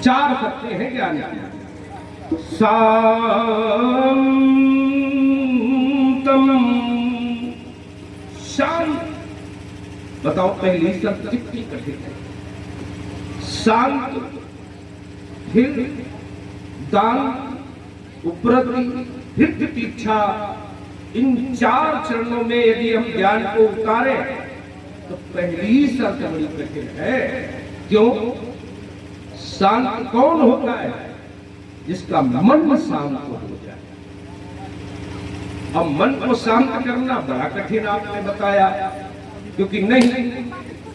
चार सत्य हैं ज्ञान की। शांतम, शांत। बताओ पहली शब्द कितनी कठिन है। शांत, फिर दान, उपरति, फिर प्रतीक्षा। इन चार चरणों में यदि हम ज्ञान को उतारें तो पहली शर्त बड़ी कठिन है। क्यों? शांत कौन होता है? जिसका मन शांत हो जाए। अब मन को शांत करना बड़ा कठिन आपने बताया, क्योंकि नहीं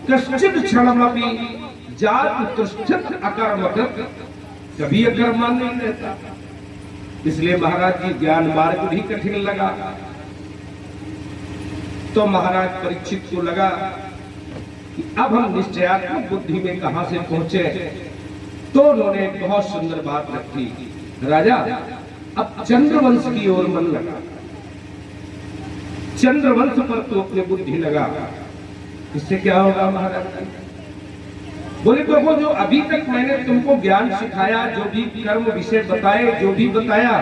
कश्चित क्षणमपि जात तिष्ठत अकर्मकृत, कभी अकर्मा नहीं रहता। इसलिए महाराज जी ज्ञान मार्ग भी कठिन लगा। तो महाराज परीक्षित को लगा कि अब हम निश्चयात्मक बुद्धि में कहां से पहुंचे। तो उन्होंने एक बहुत सुंदर बात रखी, राजा अब चंद्रवंश की ओर मन लगा, चंद्रवंश पर तो अपनी बुद्धि लगा। इससे क्या होगा महाराज? बोले तो वो जो अभी तक मैंने तुमको ज्ञान सिखाया, जो भी कर्म विषय बताए, जो भी बताया,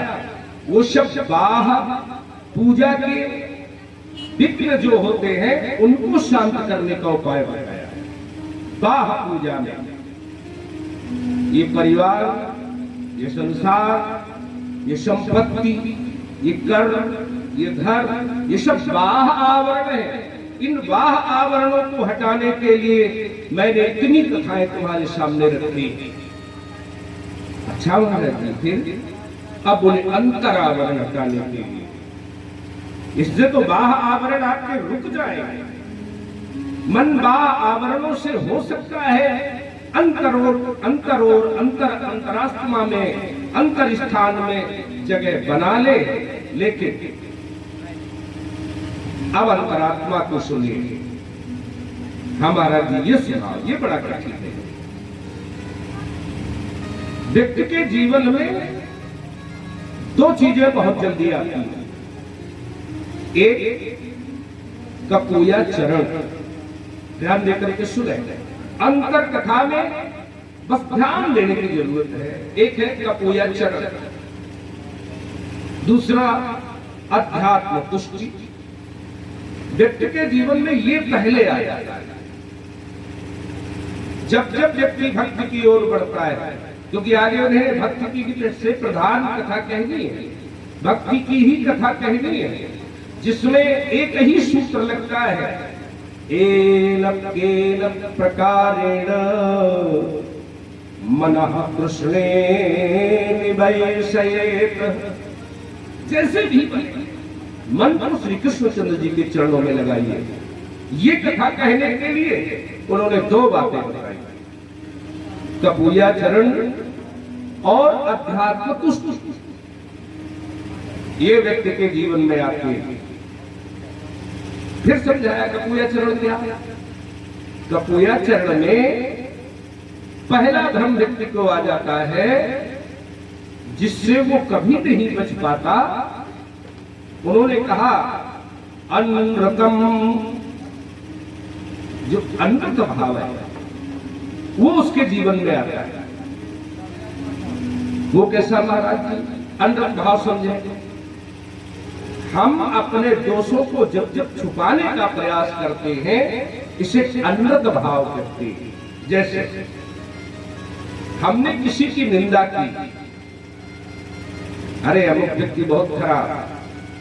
वो सब बाह पूजा के विघ्न जो होते हैं उनको शांत करने का उपाय बताया। बाह पूजा में ये परिवार, ये संसार, ये संपत्ति, ये कर्म, ये धर्म, ये सब बाह आवरण है। इन बाह आवरणों को हटाने के लिए मैंने इतनी कथाएं तुम्हारे सामने रखी। अच्छा महाराज जी, फिर अब बोले अंतर आवरण हटाने के लिए। इससे तो बाह आवरण आपके रुक जाएंगे। मन बाह आवरणों से हो सकता है अंतरात्मा में, अंतर स्थान में जगह बना ले, लेकिन अब अंतरात्मा को सुनिए। हमारा जी ये सुना, ये बड़ा कठिन है। व्यक्ति के जीवन में दो चीजें बहुत जल्दी आती हैं। एक कपूया चरण, ध्यान देकर के सुने। अंतर कथा में बस ध्यान देने की जरूरत है। एक है कपूया चरण, दूसरा अध्यात्म तुष्टि। व्यक्ति के जीवन में ये पहले आ जाता है जब जब व्यक्ति भक्ति की ओर बढ़ता है, क्योंकि आगे उन्हें भक्ति की से प्रधान कथा कहनी है, भक्ति की ही कथा कहनी है, जिसमें एक ही सूत्र लगता है, एलम केलम प्रकारेण मनः कृष्णे निवैशयेत। जैसे भी मन को श्री कृष्णचंद्र जी के चरणों में लगाइए। ये कथा कहने के लिए उन्होंने दो बातें बताई, कपूया चरण और अध्यात्म तुष्टि। ये व्यक्ति के जीवन में आती है। फिर समझाया कपूया चरण क्या? कपूया चरण में पहला धर्म व्यक्ति को आ जाता है, जिससे वो कभी नहीं बच पाता। उन्होंने कहा अनृतम, जो अनृत भाव है वो उसके जीवन में आता है। वो कैसा महाराज जी? अनृत भाव समझे। हम अपने दोषों को जब जब छुपाने का प्रयास करते हैं, इसे अनृत भाव कहते हैं। जैसे हमने किसी की निंदा की, अरे अमुक व्यक्ति बहुत खराब,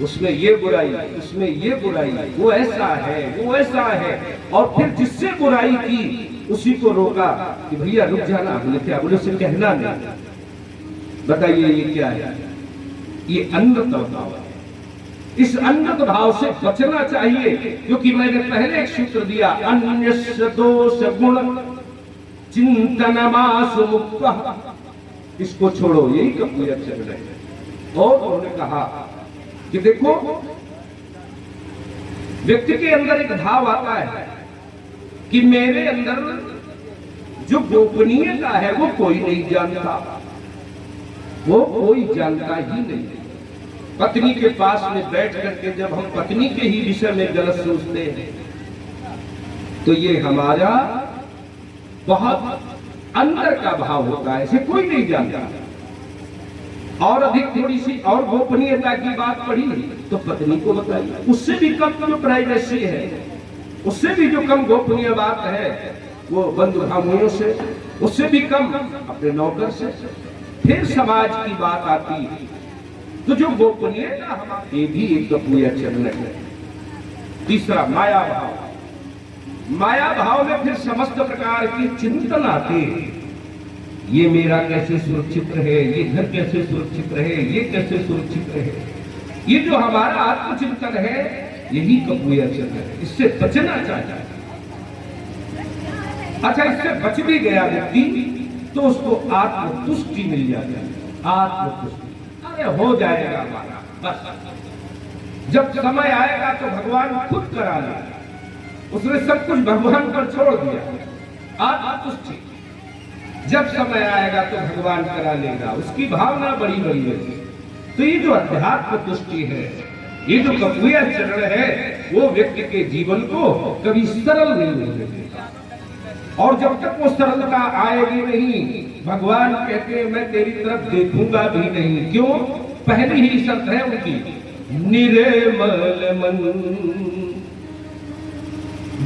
उसमें ये बुराई, उसमें ये बुराई, वो ऐसा है, वो ऐसा है, और फिर जिससे बुराई की उसी को रोका कि भैया रुक जाना। बोले क्या? बोले उसे कहना नहीं। बताइए ये क्या है? ये अनृत भाव है। इस अनृत भाव से बचना चाहिए, क्योंकि मैंने पहले एक सूत्र दिया, अन्यस्य दोष गुण चिंतनमासु मुक्तः। इसको छोड़ो, यही कपूया चरण है। और उन्होंने कहा कि देखो, व्यक्ति के अंदर एक भाव आता है कि मेरे अंदर जो गोपनीयता है वो कोई नहीं जानता, वो कोई जानता ही नहीं। पत्नी के पास में बैठ करके जब हम पत्नी के ही विषय में गलत सोचते हैं, तो ये हमारा बहुत अंदर का भाव होता है, इसे कोई नहीं जानता। और अधिक थोड़ी सी और गोपनीयता की बात पढ़ी तो पत्नी को बताइए, उससे भी कम जो प्राइवेसी है, उससे भी जो कम गोपनीय बात है वो बंधु भाइयों से, उससे भी कम अपने नौकर से। फिर समाज की बात आती है तो जो गोपनीयता हमारी, ये भी एक कपूया चरण है। तीसरा माया भाव। माया भाव में फिर समस्त प्रकार के चिंतन आते हैं, ये मेरा कैसे सुरक्षित रहे, ये घर कैसे सुरक्षित रहे, ये कैसे सुरक्षित रहे। ये जो हमारा आत्मचिंतन है यही कपूया चरण है, इससे बचना चाहिए। अच्छा, इससे बच भी गया व्यक्ति तो उसको आत्मतुष्टि मिल जाती है। आत्मतुष्टि, अरे हो जाएगा हमारा, बस जब समय आएगा तो भगवान खुद करा लेगा। उसने सब कुछ भगवान पर छोड़ दिया। आत्मतुष्टि, जब समय आएगा तो भगवान करा लेगा, उसकी भावना बड़ी बड़ी है। तो ये जो अध्यात्म तुष्टि है, ये जो कपूया चरण है, वो व्यक्ति के जीवन को कभी सरल नहीं होने देगा। और जब तक वो सरलता आएगी नहीं, भगवान कहते हैं मैं तेरी तरफ देखूंगा भी नहीं। क्यों? पहली ही शर्त है उनकी, निर्मल मन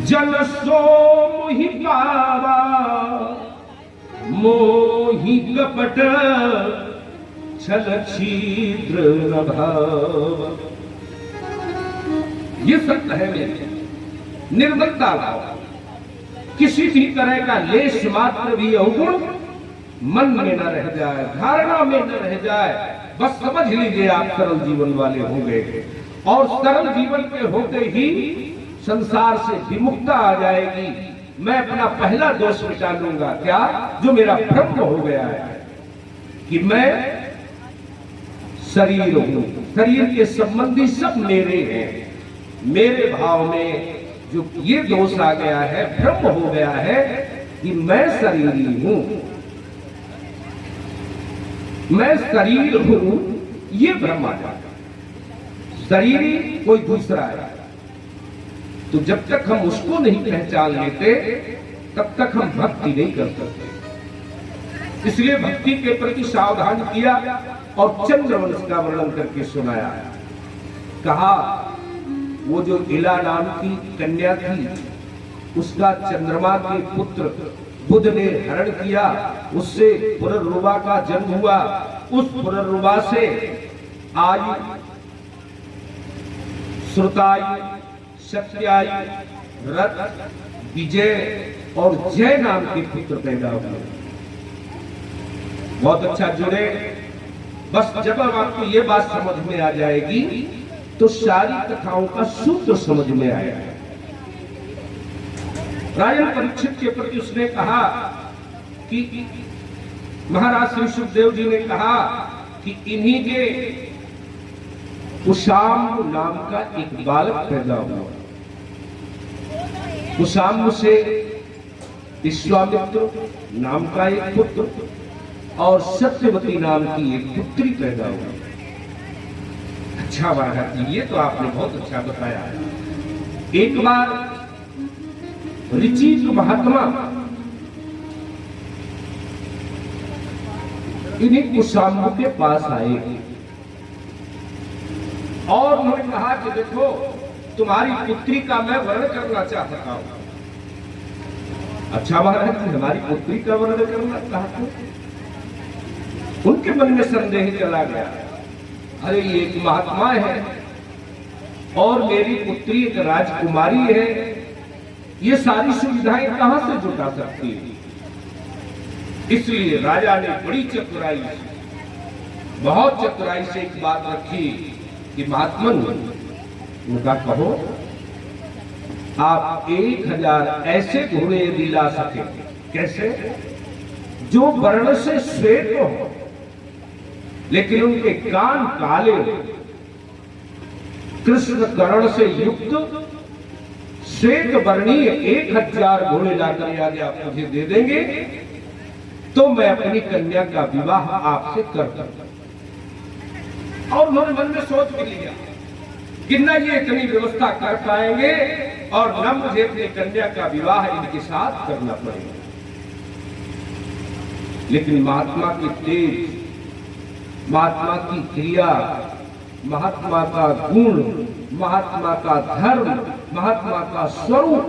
जल सो मोहि पावा, मोहि कपट छल छिद्र न भाव। ये सत्य है मेरे, निर्मलता भाव, किसी भी तरह का लेश मात्र भी अवगुण मन में न रह जाए, धारणा में न रह जाए। बस समझ लीजिए आप सरल जीवन वाले होंगे, और सरल जीवन के होते ही संसार से विमुक्ता आ जाएगी। मैं अपना पहला दोष मिटा लूंगा, क्या? जो मेरा भ्रम हो गया है कि मैं शरीर हूं, शरीर के संबंधी सब मेरे हैं। मेरे भाव में जो ये दोष आ गया है, भ्रम हो गया है कि मैं शरीरी हूं, मैं शरीर हूं, ये भ्रम आ जाता। शरीरी कोई दूसरा है, तो जब तक हम उसको नहीं पहचान लेते तब तक हम भक्ति नहीं कर सकते। इसलिए भक्ति के प्रति सावधान किया और चंद्रवंश का वर्णन करके सुनाया। कहा वो जो इला नाम की कन्या थी, उसका चंद्रमा के पुत्र बुध ने हरण किया, उससे पुनर्रुवा का जन्म हुआ। उस पुनर्रुवा से आयु, श्रुतायु, सत्यायु, रथ, विजय और जय नाम के पुत्र पैदा हुए। बहुत अच्छा जुड़े। बस जब आपको ये बात समझ में आ जाएगी तो सारी कथाओं का सूत्र समझ में आएगा। राजा परीक्षित के प्रति उसने कहा कि महाराज श्री सुखदेव जी ने कहा कि इन्हीं के कुशाम्ब नाम का एक बालक पैदा हुआ। कुशाम्ब से विश्वामित्र नाम का एक पुत्र और सत्यवती नाम की एक पुत्री पैदा हुई। अच्छा महाराज जी, ये तो आपने बहुत अच्छा बताया। एक बार ऋचिक महात्मा इन्हीं कुशाम्ब के पास आए और उन्होंने कहा कि देखो, तुम्हारी पुत्री का मैं वर्णन करना चाहता हूं। अच्छा महाराज जी, हमारी पुत्री का वर्णन करना चाहते हो? उनके मन में संदेह चला गया। अरे ये एक महात्मा है और मेरी पुत्री एक राजकुमारी है, ये सारी सुविधाएं कहां से जुटा सकती है? इसलिए राजा ने बड़ी चतुराई से, बहुत चतुराई से एक बात रखी कि महात्मन, उनका कहो आप 1000 ऐसे घोड़े यदि ला सके। कैसे? जो वर्ण से श्वेत हो लेकिन उनके कान काले, कृष्ण कर्ण से युक्त श्वेत वर्णीय 1000 घोड़े लाकर यदि आप मुझे दे देंगे तो मैं अपनी कन्या का विवाह आपसे कर दूंगा। और उन्होंने मन में सोच भी लिया कि न ये इतनी व्यवस्था कर पाएंगे और न मुझे अपनी कन्या का विवाह इनके साथ करना पड़ेगा। लेकिन महात्मा की तेज, महात्मा की क्रिया, महात्मा का गुण, महात्मा का धर्म, महात्मा का स्वरूप,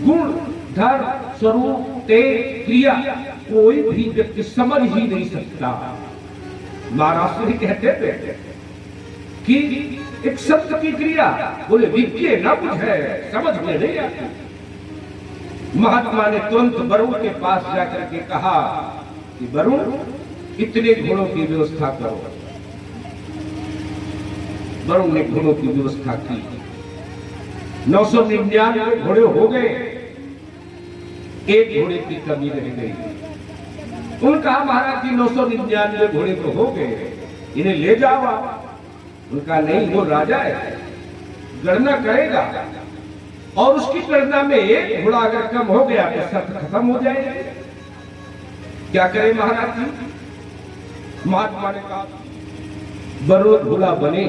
गुण, धर्म, स्वरूप, तेज, क्रिया कोई भी व्यक्ति समझ ही नहीं सकता। महाराष्ट्र ही कहते थे कि एक संत की क्रिया बोले विज्ञे न बुझे, समझ में नहीं आती। महात्मा ने तुरंत वरुण के पास जाकर के कहा कि वरुण, इतने घोड़ों की व्यवस्था करो। वरुण ने घोड़ों की व्यवस्था की। 999 घोड़े हो गए, एक घोड़े की कमी रह गई। उनका महाराज जी 999 घोड़े तो हो गए, इन्हें ले जाओ आप। उनका नहीं, वो राजा है, गणना करेगा और उसकी गणना में एक घोड़ा अगर कम हो गया तो शर्त खत्म हो जाएगी। क्या करे महाराज जी? महात्मा ने कहा वरुण घोड़ा बने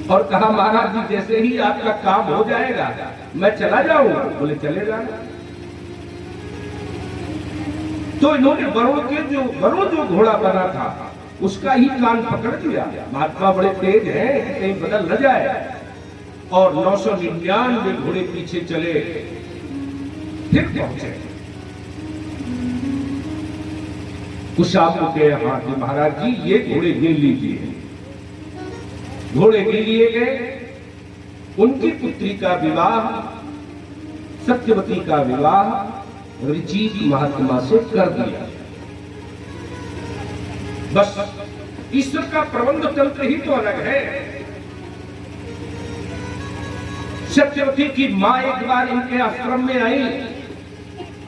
और कहा महाराज जी जैसे ही आपका काम हो जाएगा मैं चला जाऊंगा। बोले चले जाना। तो इन्होंने वरुण जो घोड़ा बना था उसका ही कान पकड़ लिया। महात्मा बड़े तेज हैं, कहीं बदल न जाए। और 999 घोड़े पीछे चले, फिर पहुंचे कुशाबू के यहाँ के महाराज जी ये घोड़े गिन लीजिए। घोड़े गिन लिए गए। उनकी पुत्री का विवाह, सत्यवती का विवाह ऋचिक महात्मा से कर दिया। बस ईश्वर का प्रबंध तंत्र ही तो अलग है। सत्यवती की मां एक बार इनके आश्रम में आई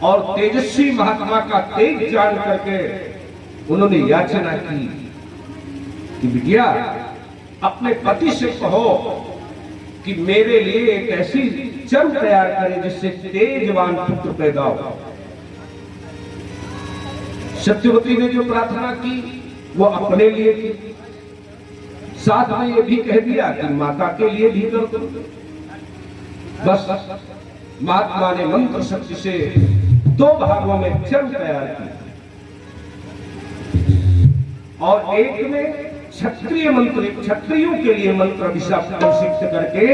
और तेजस्वी महात्मा का तेज जान करके उन्होंने याचना की कि बिटिया अपने पति से कहो कि मेरे लिए एक ऐसी चर तैयार करे जिससे तेजवान पुत्र पैदा हो। सत्यवती ने जो प्रार्थना की वो अपने लिए की, साथ में ये भी कह दिया कि माता के लिए भी कर दो। बस महात्मा ने मंत्र शक्ति से 2 भागों में चर तैयार की और एक में क्षत्रिय मंत्र, क्षत्रियों के लिए मंत्र अभिषिक्त करके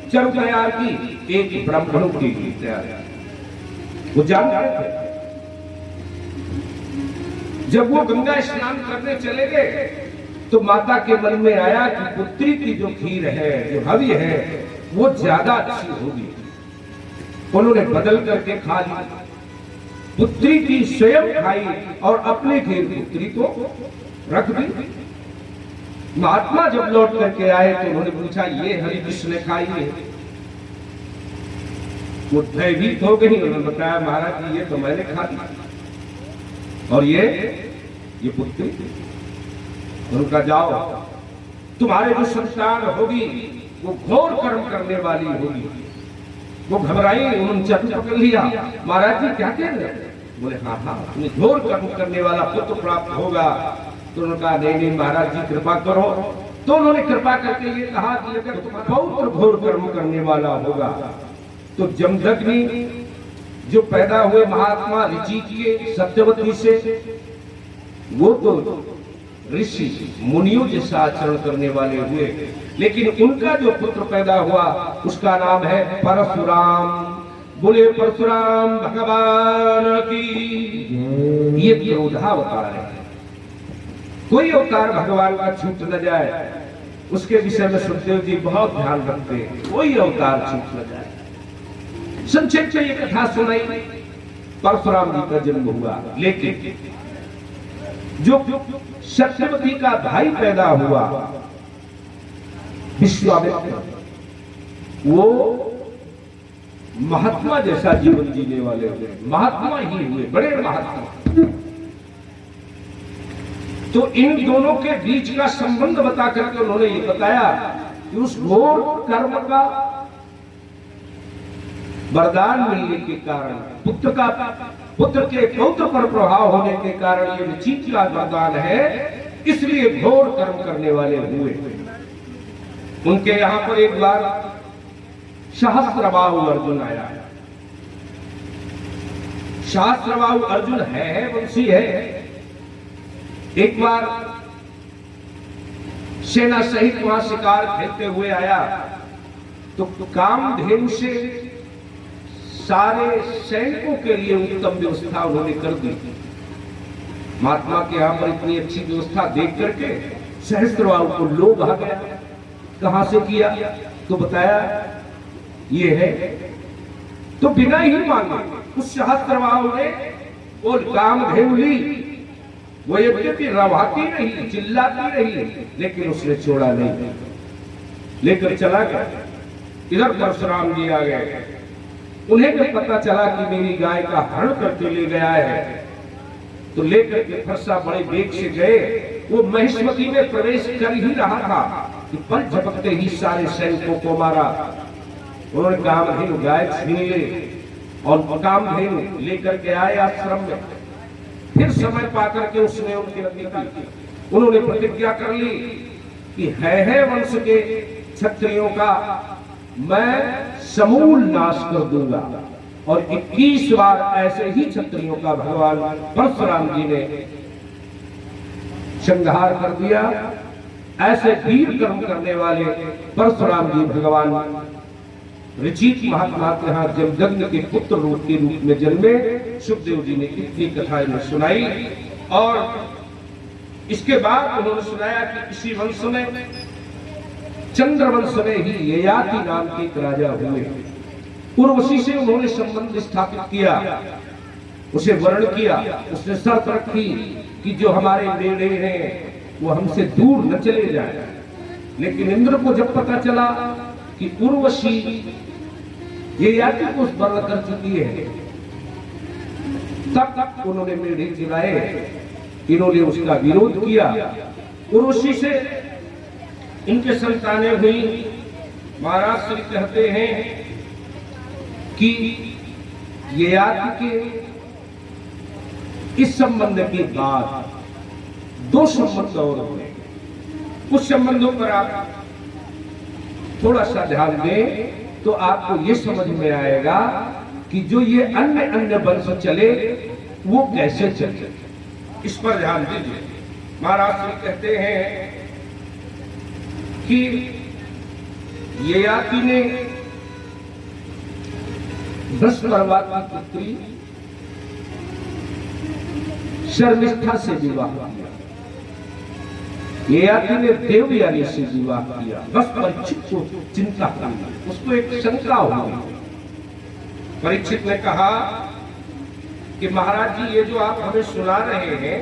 चर तैयार की, एक ब्राह्मणों के लिए तैयार। वो जानते थे। जब वो गंगा स्नान करने चले गए तो माता के मन में आया कि पुत्री की जो खीर है, जो हवि है, वो ज्यादा अच्छी होगी। उन्होंने बदल करके खा ली। पुत्री की स्वयं खाई और अपने खीर पुत्री को रख दी। महात्मा जब लौट करके आए तो उन्होंने पूछा ये हरि किसने खाई है? वो भयभीत हो गई। उन्होंने बताया महाराज जी ये तो मैंने खा ली और ये पुत्री। उनका जाओ, तुम्हारे जो संतान होगी वो घोर कर्म करने वाली होगी। वो घबराई, उन्होंने चतुर पकड़ लिया। महाराज जी क्या कह रहे हैं? बोले हाँ हाँ तुम्हें घोर कर्म करने वाला पुत्र प्राप्त होगा। तो उन्होंने कहा नहीं महाराज जी कृपा करो। तो उन्होंने कृपा करके ये कहा कि अगर पौत्र घोर कर्म करने वाला होगा तो जमदग्नि जो पैदा हुए महात्मा ऋषि के सत्यवती से, वो तो ऋषि मुनियों जैसा आचरण करने वाले हुए, लेकिन उनका जो पुत्र पैदा हुआ उसका नाम है परशुराम। बोले परशुराम भगवान की। ये क्रोधावतार है। कोई अवतार भगवान का छूट न जाए उसके विषय में सुखदेव जी बहुत ध्यान रखते हैं। कोई अवतार छूट न जाए। संक्षेप में ये कथा सुनाई। परशुराम जी का जन्म हुआ, लेकिन जो सत्यवती का भाई पैदा हुआ विश्वामित्र, वो महात्मा जैसा जीवन जीने वाले हुए, महात्मा ही हुए, बड़े महात्मा। तो इन दोनों के बीच का संबंध बता करके उन्होंने ये बताया कि उस घोर कर्म का वरदान मिलने के कारण, पुत्र के पौत्र पर प्रभाव होने के कारण ये ऋचिक का वरदान है, इसलिए घोर कर्म करने वाले हुए। उनके यहां पर एक बार सहस्त्रबाहु अर्जुन आया। शास्त्रवाहु अर्जुन है वंशी है। एक बार सेना सहित वहां शिकार खेलते हुए आया तो कामधेनु से सारे सैनिकों के लिए उत्तम व्यवस्था उन्होंने कर दी। महात्मा के यहां पर इतनी अच्छी व्यवस्था देख करके सहस्त्रवाहु को लोभ आ गया। कहां से किया तो बताया ये है, तो बिना ही मांगे उस सहस्त्रवाहु ने वो कामधेनु ली। वो यद्यपि रवाती रही, चिल्लाती रही, लेकिन उसने छोड़ा नहीं, लेकर चला गया। इधर परशुराम जी आ गए। उन्हें जब पता चला कि मेरी गाय का हरण करके ले गया है तो लेकर के फरसा बड़े वेग से गए। वो महिष्मती में प्रवेश कर ही रहा था कि पल झपकते ही सारे सैनिकों को मारा। उन्होंने कामधेनु गाय छीन ले और कामधेनु लेकर के आए आश्रम में। फिर समय पाकर के उसने उनके रति की। उन्होंने प्रतिज्ञा कर ली कि है वंश के क्षत्रियों का मैं समूल नाश कर दूंगा। और 21 बार ऐसे ही क्षत्रियों का भगवान परशुराम जी ने संहार कर दिया। ऐसे वीर कर्म करने वाले परशुराम जी भगवान ऋचिक महात्मा के यहाँ जमदग्नि के पुत्र के रूप में जन्मे। सुखदेव जी ने इतनी कथाएं में सुनाई और इसके बाद उन्होंने सुनाया कि इसी वंश में चंद्रवंश में ही ययाति नाम के एक राजा हुए। उर्वशी से उन्होंने संबंध स्थापित किया, उसे वर्ण किया। उसने शर्त रखी कि जो हमारे बेड़े हैं वो हमसे दूर न चले जाए। लेकिन इंद्र को जब पता चला कि उर्वशी ययाति को वर्ण कर चुकी है, तब उन्होंने मेढ़े चलाए। इन्होंने उसका विरोध किया। उर्वशी से इनके संतानें हुई। महाराज श्री कहते हैं कि ययाति के इस संबंध के बाद 2 संबंध और हुए। उस संबंधों पर आप थोड़ा सा ध्यान दें तो आपको ये समझ में आएगा कि जो ये अन्य अन्य वंश चले वो कैसे चले। इस पर ध्यान दीजिए। महाराज श्री कहते हैं कि ययाति ने बृहस्पति की पुत्री शर्मिष्ठा से विवाह किया। ययाति ने देवयानी से विवाह किया। बस परीक्षित को चिंता हुई, उसको एक शंका हुई। परीक्षित ने कहा कि महाराज जी ये जो आप हमें सुना रहे हैं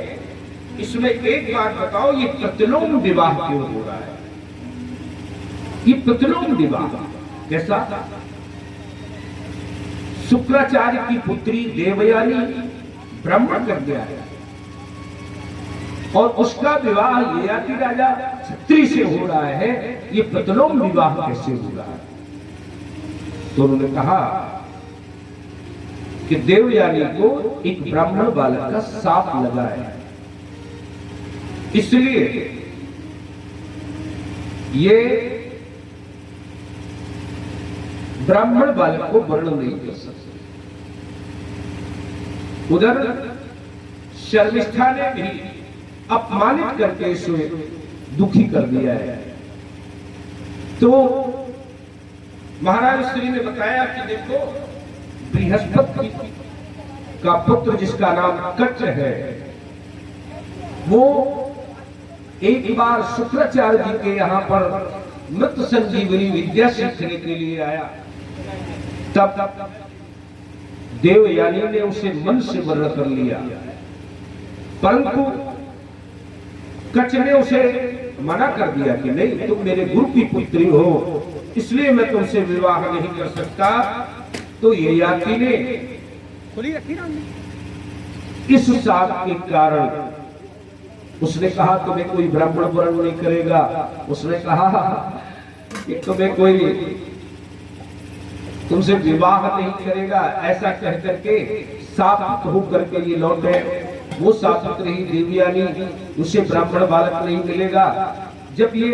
इसमें एक बात बताओ, ये प्रतिलोम विवाह क्यों हो रहा है? ये प्रतिलोम विवाह कैसा? शुक्राचार्य की पुत्री देवयानी ब्राह्मण कर गया है और उसका विवाह ययाति राजा क्षत्रिय से हो रहा है। ये प्रतिलोम विवाह कैसे हो रहा है? तो उन्होंने कहा कि देवयानी को एक ब्राह्मण बालक का शाप लगा है, इसलिए ये ब्राह्मण बालक को वर्ण नहीं कर सकते। उधर शर्मिष्ठा ने भी अपमानित करके इसे दुखी कर दिया है। तो महाराज श्री ने बताया कि देखो बृहस्पति का पुत्र जिसका नाम कच है वो एक बार शुक्राचार्य जी के यहाँ पर मृत संजीवनी विद्या सीखने के लिए आया। तब देवयानी ने उसे मन से वर्ण कर लिया, परंतु कच ने उसे मना कर दिया कि नहीं, तुम मेरे गुरु की पुत्री हो इसलिए मैं तुमसे विवाह नहीं कर सकता। तो ययाति ने इस शाप के कारण उसने कहा तुम्हें कोई ब्राह्मण वर्ण नहीं करेगा। उसने कहा कि तुम्हें कोई तुमसे विवाह नहीं करेगा। ऐसा कह करके शापित होकर के ये लौटे। वो शापित रही देवयानी, उसे ब्राह्मण बालक नहीं मिलेगा। जब ये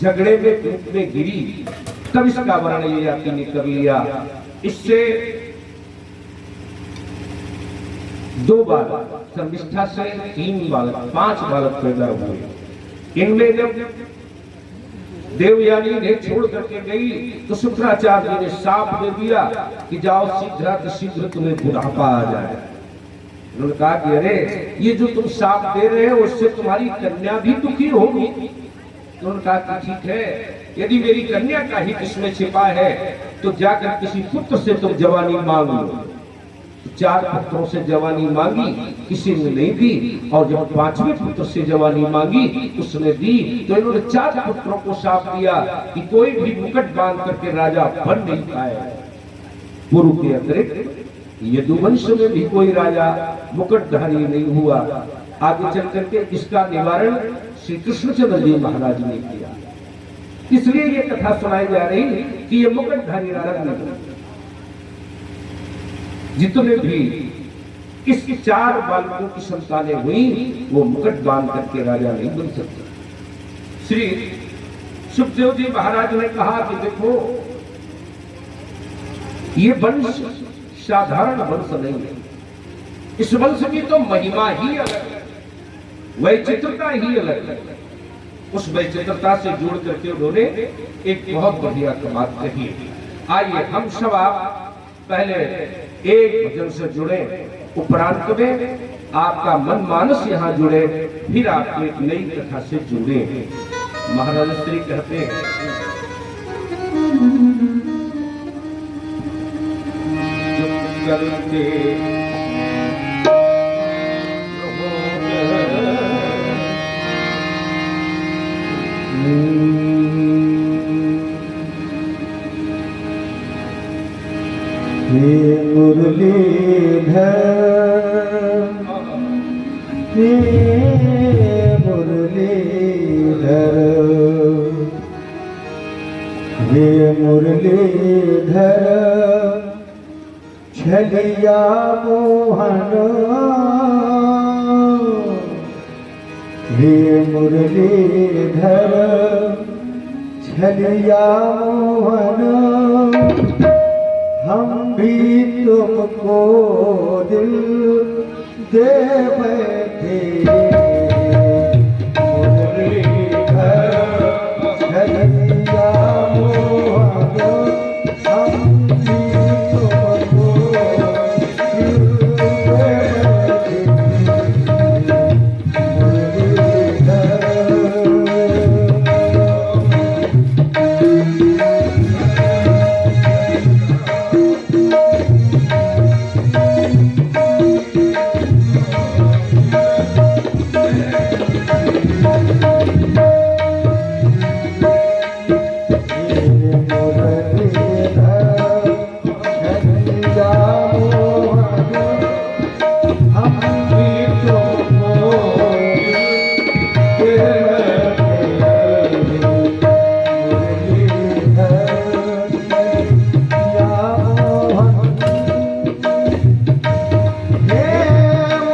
झगड़े में धूप में गिरी तब इसका वर्ण ययाति ने कर लिया। इससे 2 बार शर्मिष्ठा से 3 बालक 5 बालक पैदा हुए। इनमें जब देवयानी ने छोड़ करके गई तो शुक्राचार्य ने शाप दे दिया कि जाओ शीघ्र तुम्हें बुढ़ापा आ जाए। उन्होंने कहा कि अरे ये जो तुम शाप दे रहे हो उससे तुम्हारी कन्या भी दुखी होगी। उन्होंने कहा कि ठीक है, यदि मेरी कन्या का हित इसमें छिपा है तो जाकर किसी पुत्र से तुम जवानी मांग लो। 4 पुत्रों से जवानी मांगी, किसी ने नहीं दी, और जब 5वें पुत्र से जवानी मांगी उसने दी। तो इन्होंने 4 पुत्रों को शाप दिया कि कोई भी मुकुट बांध करके राजा बन नहीं पाए। पूर्व के अतिरिक्त यदुवंश में भी कोई राजा मुकुटधारी नहीं हुआ। आगे चल करके इसका निवारण श्री कृष्णचंद्र जी महाराज ने किया। इसलिए ये कथा सुनाई जा रही कि ये मुकुटधारी राजा नहीं। जितने भी इस 4 बालकों की संतानें हुई वो मुकुट बांध करके राजा नहीं बन सकते। श्री सुखदेव जी महाराज ने कहा कि देखो ये वंश साधारण वंश नहीं है, इस वंश की तो महिमा ही अलग है, वैचित्रता ही अलग है। उस वैचित्रता से जोड़ करके उन्होंने एक बहुत बढ़िया बात कही। आइए हम सब आप पहले एक भजन से जुड़े, उपरांत में आपका मन मानस यहाँ जुड़े, फिर आप एक नई कथा से जुड़े। महाराज श्री कहते हैं करते हे मुरलीधर, हे मुरलीधर, हे मुरलीधर, छलिया मोहन, हे मुरलीधर, छलिया मोहन, हम भी तुमको दिल दे बैठे। मुरलीधर छलिया मोहन, हम भी तुमको दिल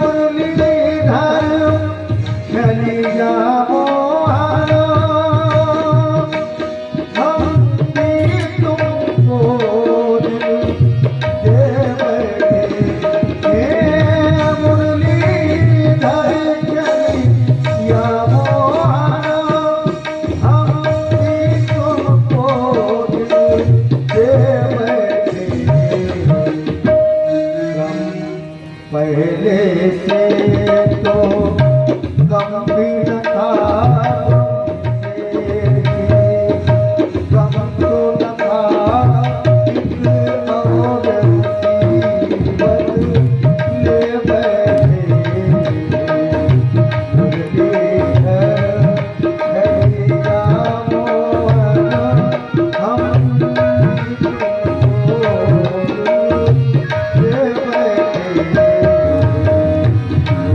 दे बैठे। पहले से तो गंभीर था, गम तो न था, एक और मुसीबत ले बैठे। मुरलीधर छलिया मोहन,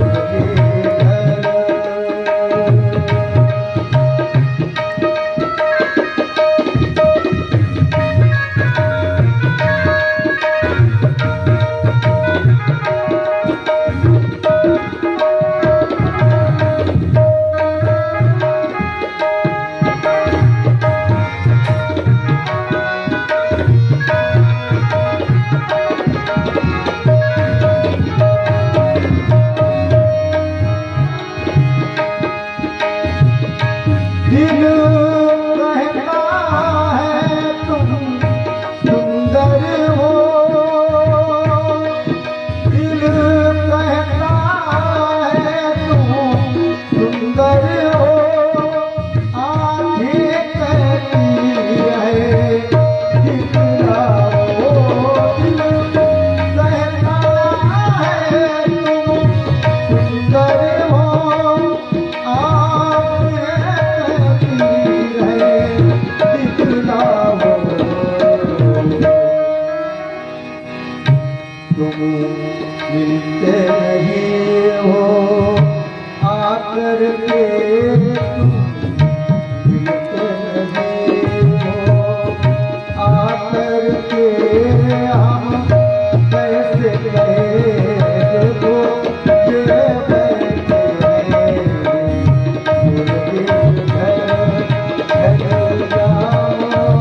हम तुमको ले बैठे। मिलते नहीं हो आकर के तुम मिलते नहीं हो आकर के हम कैसे कहें देखो ये बैठे हैं मुर्गे घर घर जाओ हम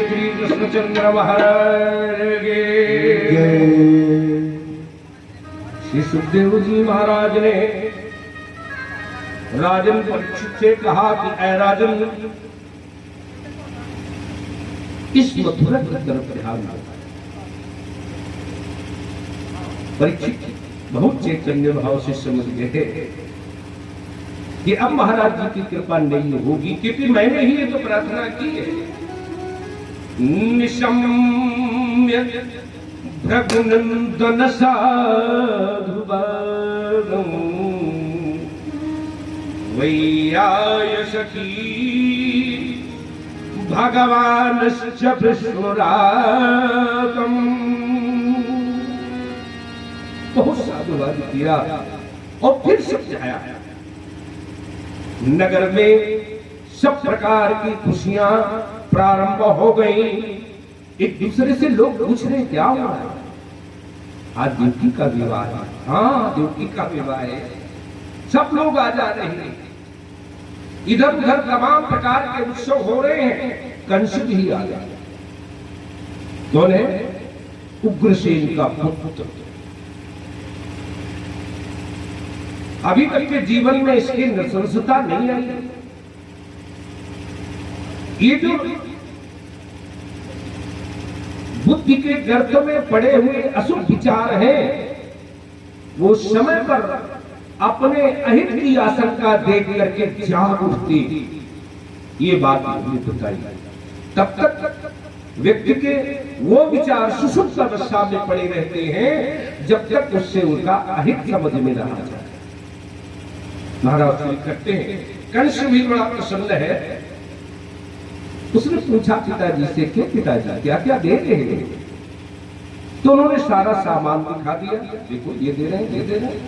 श्री कृष्णचंद्र महाराज के। श्री सुखदेव जी महाराज ने राजन परीक्षित से कहा कि ऐ राजन, इस मथुरा की तरफ ध्यान दो। परीक्षित बहुत चैतन्य भाव से समझ गए कि अब महाराज जी की कृपा नहीं होगी, क्योंकि मैंने ही ये तो प्रार्थना की है। निशम्य भृगुनंदन साधु वैयाय सखी भगवान विष्णुरातम। बहुत साधुवाद किया और फिर समझाया। नगर में सब प्रकार की खुशियां प्रारंभ हो गई। एक दूसरे से लोग पूछ रहे क्या हुआ है? आज देवकी का विवाह है। हाँ, देवकी का विवाह है। सब लोग आ जा रहे हैं। इधर उधर तमाम प्रकार के उत्सव हो रहे हैं। कंस भी आ गया। कौन है? उग्रसेन का पुत्र। अभी तक के जीवन में इसकी नृशंसता नहीं आई। ये जो बुद्धि के गर्त में पड़े हुए अशुभ विचार हैं, वो समय पर अपने अहित की आशंका देख करके जाग उठती। ये बात मुझे बताई। तब तक व्यक्ति के वो विचार सुषुप्त अवस्था में पड़े रहते हैं जब तक उससे उनका अहित समझ में न आ जाए। महाराज जी करते हैं। कंस भी बड़ा प्रसन्न है। उसने पूछा पिताजी से, क्यों पिताजी, क्या क्या दे रहे हैं? तो उन्होंने सारा सामान दिखा दिया। देखो ये दे रहे हैं, ये दे रहे हैं।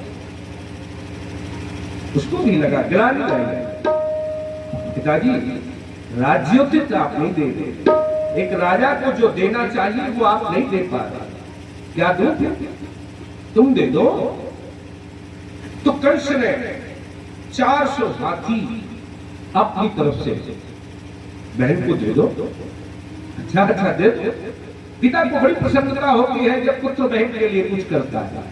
उसको भी लगा, गिराने लगा। पिताजी, राज्योचित आप नहीं दे रहे। एक राजा को जो देना चाहिए वो आप नहीं दे पा रहे। क्या दो? तुम दे दो। तो कंस ने 400 हाथी अपनी तरफ से बहन को दे दो। अच्छा अच्छा दे दो। पिता को बड़ी प्रसन्नता होती है जब पुत्र बहन के लिए कुछ करता है।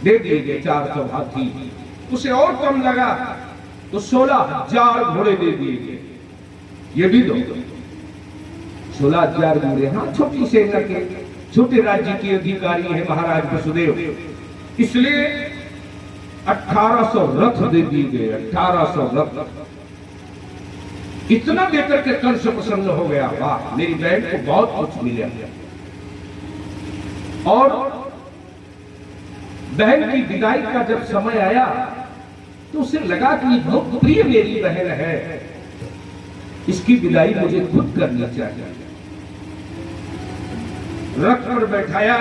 दे दिए गए 400 हाथी। उसे और कम लगा तो 16,000 घोड़े दे दिए गए। ये भी दो। 16,000 घोड़े। हाँ, छोटी सेना के छोटे राज्य के अधिकारी हैं महाराज वसुदेव, इसलिए 1800 रथ दे दिए गए। 1800 रथ। इतना देकर के कंस प्रसन्न हो गया। वाह, मेरी बहन को बहुत कुछ मिला। और बहन की विदाई का जब समय आया तो उसे लगा कि बहुत प्रिय मेरी बहन है, इसकी विदाई मुझे खुद करनी चाहिए। रथ पर बैठाया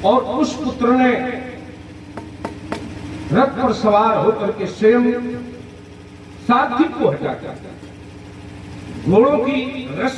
और उस पुत्र ने रथ पर सवार होकर के स्वयं सारथी को हटाकर घोड़ों की रस